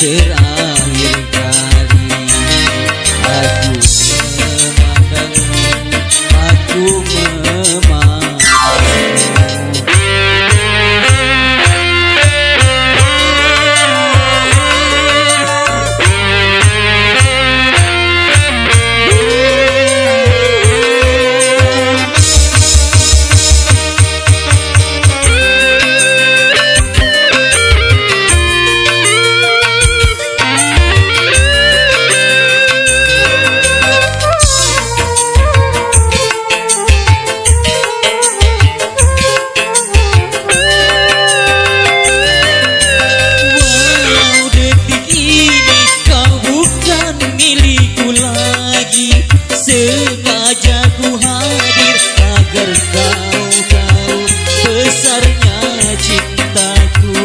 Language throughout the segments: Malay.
terakhir kali aku memandangmu, aku memandangmu. Sengaja ku hadir agar kau tahu besarnya cintaku.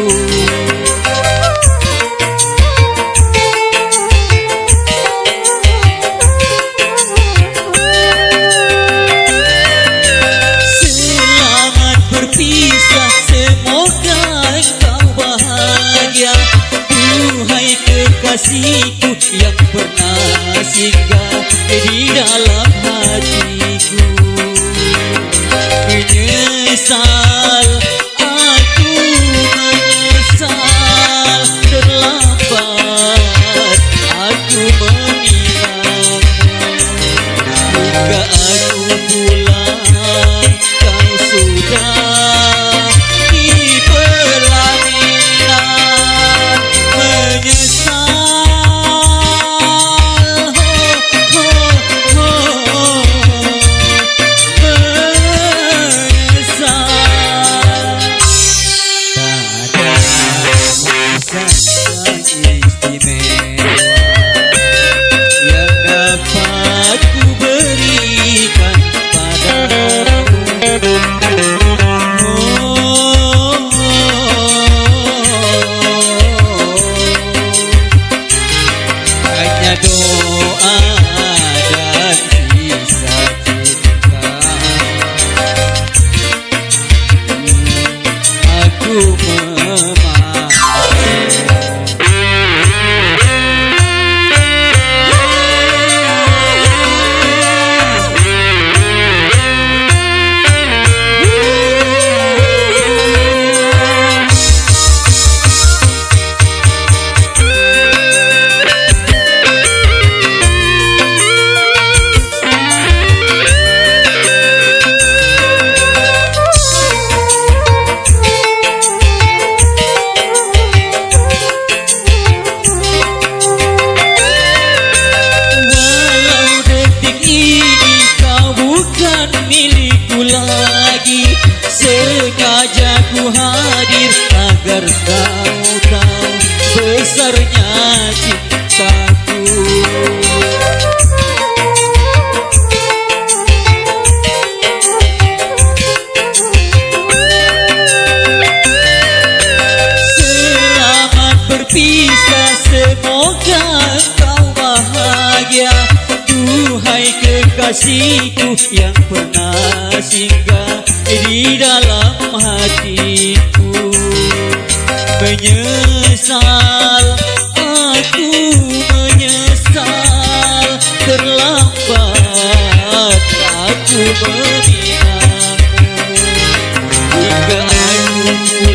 Selamat berpisah, semoga engkau bahagia. Duhai kekasihku yang pernah singgah di dalam hatiku. Menyesal, aku menyesal, terlambat aku meninggalmu. Hingga aku pulang, kau sudah di pelaminan. Menyesal, doa dan sisa cinta aku sengaja ku hadir agar kau tahu besarnya cintaku. Selamat berpisah, semoga engkau bahagia. Duhai kekasihku yang pernah singgah di dalam hatiku. Menyesal, aku menyesal, terlambat aku meninggalmu. Hingga aku